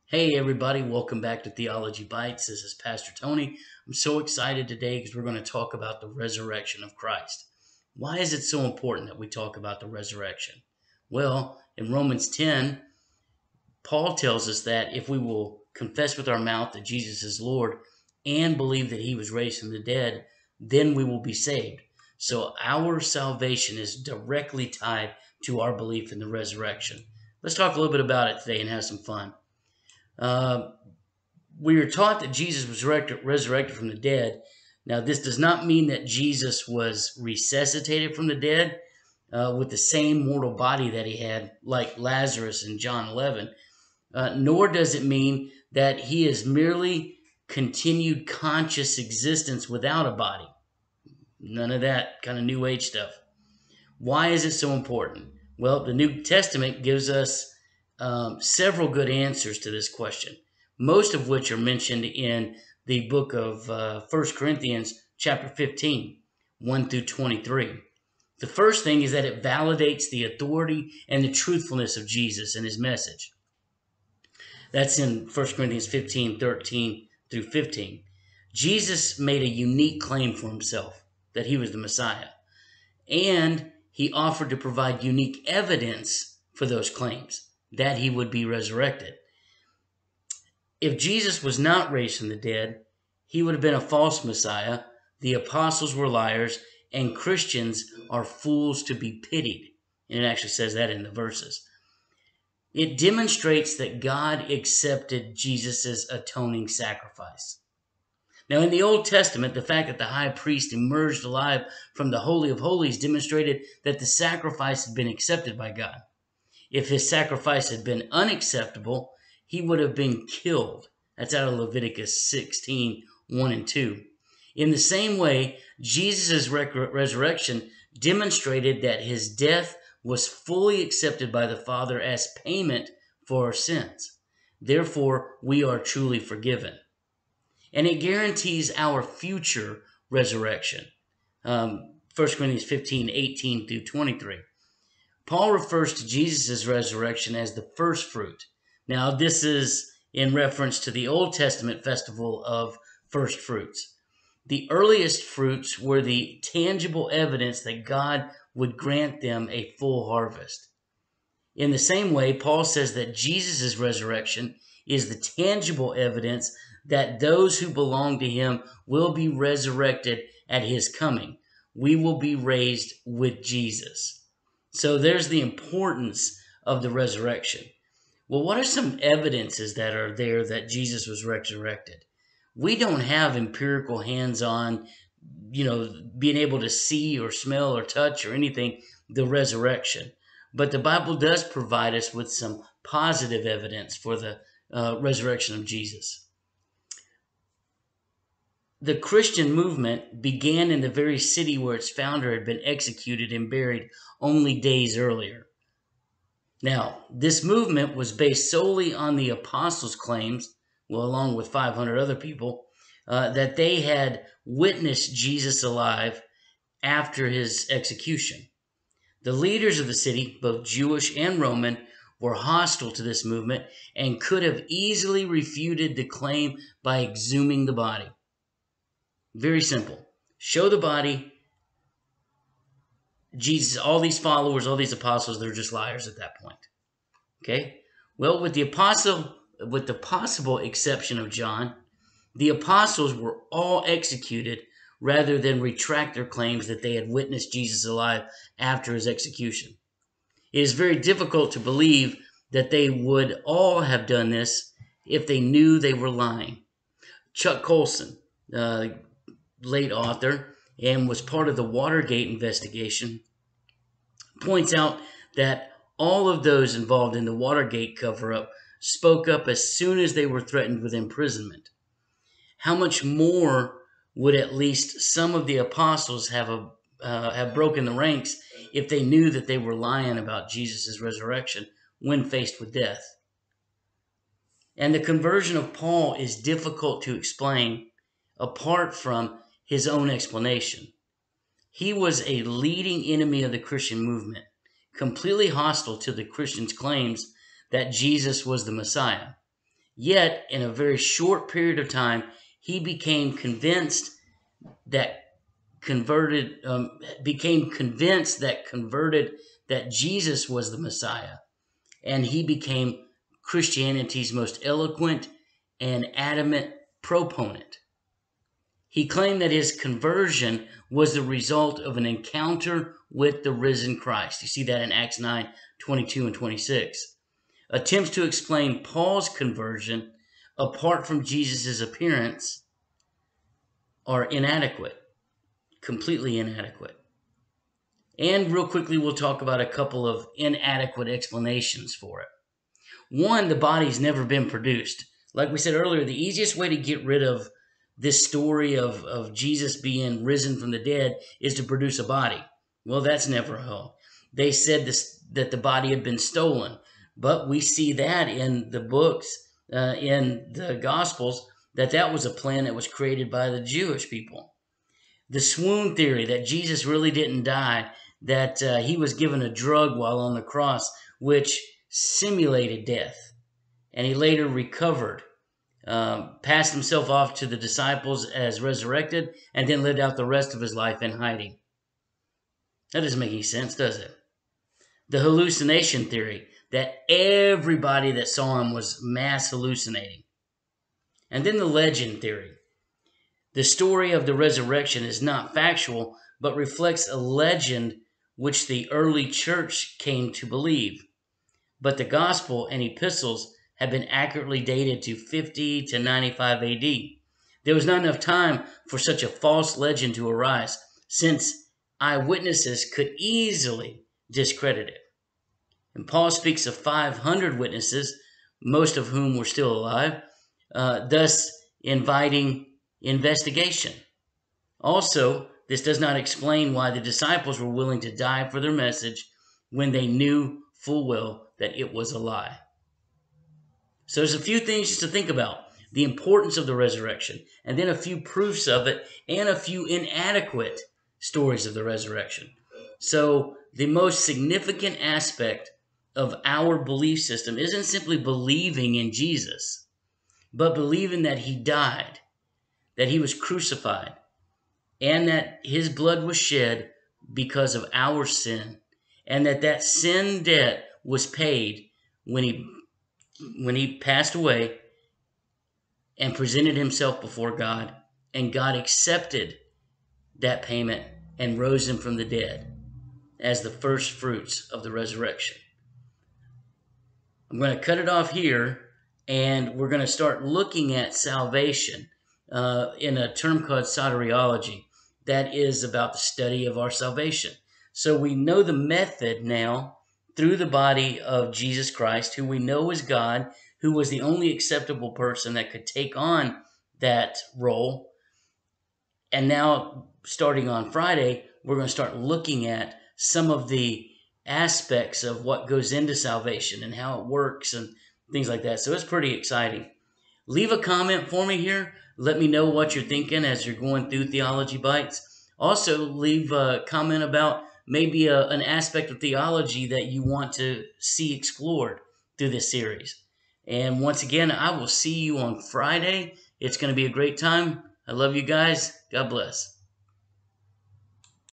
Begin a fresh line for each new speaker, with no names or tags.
Hey everybody, welcome back to Theology Bytes. This is Pastor Tony. I'm so excited today because we're going to talk about the resurrection of Christ. Why is it so important that we talk about the resurrection? Well, in Romans 10, Paul tells us that if we will confess with our mouth that Jesus is Lord and believe that he was raised from the dead, then we will be saved. So our salvation is directly tied to our belief in the resurrection. Let's talk a little bit about it today and have some fun. Uh, we are taught that Jesus was resurrected from the dead. Now, this does not mean that Jesus was resuscitated from the dead with the same mortal body that he had, like Lazarus in John 11, nor does it mean that he is merely continued conscious existence without a body. None of that kind of New Age stuff. Why is it so important? Well, the New Testament gives us several good answers to this question, most of which are mentioned in the book of 1 Corinthians chapter 15, 1 through 23. The first thing is that it validates the authority and the truthfulness of Jesus and his message. That's in 1 Corinthians 15, 13 through 15. Jesus made a unique claim for himself that he was the Messiah, and he offered to provide unique evidence for those claims that he would be resurrected. If Jesus was not raised from the dead, he would have been a false Messiah. The apostles were liars, and Christians are fools to be pitied. And it actually says that in the verses. It demonstrates that God accepted Jesus' atoning sacrifice. Now, in the Old Testament, the fact that the high priest emerged alive from the Holy of Holies demonstrated that the sacrifice had been accepted by God. If his sacrifice had been unacceptable, he would have been killed. That's out of Leviticus 16, 1 and 2. In the same way, Jesus' resurrection demonstrated that his death was fully accepted by the Father as payment for our sins. Therefore, we are truly forgiven. And it guarantees our future resurrection. 1 Corinthians 15, 18 through 23. Paul refers to Jesus' resurrection as the first fruit. Now, this is in reference to the Old Testament festival of first fruits. The earliest fruits were the tangible evidence that God would grant them a full harvest. In the same way, Paul says that Jesus' resurrection is the tangible evidence that those who belong to him will be resurrected at his coming. We will be raised with Jesus. So there's the importance of the resurrection. Well, what are some evidences that are there that Jesus was resurrected? We don't have empirical hands-on, being able to see or smell or touch or anything, the resurrection. But the Bible does provide us with some positive evidence for the resurrection of Jesus. The Christian movement began in the very city where its founder had been executed and buried only days earlier. Now, this movement was based solely on the apostles' claims, along with 500 other people, that they had witnessed Jesus alive after his execution. The leaders of the city, both Jewish and Roman, were hostile to this movement and could have easily refuted the claim by exhuming the body. Very simple. Show the body. Jesus, all these followers, all these apostles, they're just liars at that point. Okay? Well, with the possible exception of John, the apostles were all executed rather than retract their claims that they had witnessed Jesus alive after his execution. It is very difficult to believe that they would all have done this if they knew they were lying. Chuck Colson, late author, and was part of the Watergate investigation, points out that all of those involved in the Watergate cover-up spoke up as soon as they were threatened with imprisonment. How much more would at least some of the apostles have broken the ranks if they knew that they were lying about Jesus' resurrection when faced with death? And the conversion of Paul is difficult to explain apart from his own explanation. He was a leading enemy of the Christian movement, completely hostile to the Christians' claims that Jesus was the Messiah. Yet, in a very short period of time, he became convinced that converted that Jesus was the Messiah, and he became Christianity's most eloquent and adamant proponent. He claimed that his conversion was the result of an encounter with the risen Christ. You see that in Acts 9:22 and 26. Attempts to explain Paul's conversion apart from Jesus' appearance are inadequate, completely inadequate. And real quickly, we'll talk about a couple of inadequate explanations for it. One, the body's never been produced. Like we said earlier, the easiest way to get rid of this story of Jesus being risen from the dead is to produce a body. Well, that's never held. They said that the body had been stolen, but we see that in the books, in the Gospels, that was a plan that was created by the Jewish people. The swoon theory, that Jesus really didn't die, that he was given a drug while on the cross, which simulated death, and he later recovered, passed himself off to the disciples as resurrected, and then lived out the rest of his life in hiding. That doesn't make any sense, does it? The hallucination theory, that everybody that saw him was mass hallucinating. And then the legend theory. The story of the resurrection is not factual, but reflects a legend which the early church came to believe. But the gospel and epistles have been accurately dated to 50 to 95 AD. There was not enough time for such a false legend to arise, since eyewitnesses could easily discredit it. And Paul speaks of 500 witnesses, most of whom were still alive, thus inviting investigation. Also, this does not explain why the disciples were willing to die for their message when they knew full well that it was a lie. So there's a few things just to think about. The importance of the resurrection, and then a few proofs of it, and a few inadequate stories of the resurrection. So the most significant aspect of our belief system isn't simply believing in Jesus, but believing that he died, that he was crucified, and that his blood was shed because of our sin, and that sin debt was paid when he passed away and presented himself before God, and God accepted that payment and rose him from the dead as the first fruits of the resurrection. I'm going to cut it off here, and we're going to start looking at salvation in a term called soteriology. That is about the study of our salvation. So we know the method now through the body of Jesus Christ, who we know is God, who was the only acceptable person that could take on that role. And now, starting on Friday, we're going to start looking at some of the aspects of what goes into salvation and how it works and things like that. So it's pretty exciting. Leave a comment for me here. Let me know what you're thinking as you're going through Theology Bytes. Also, leave a comment about maybe an aspect of theology that you want to see explored through this series. And once again, I will see you on Friday. It's going to be a great time. I love you guys. God bless.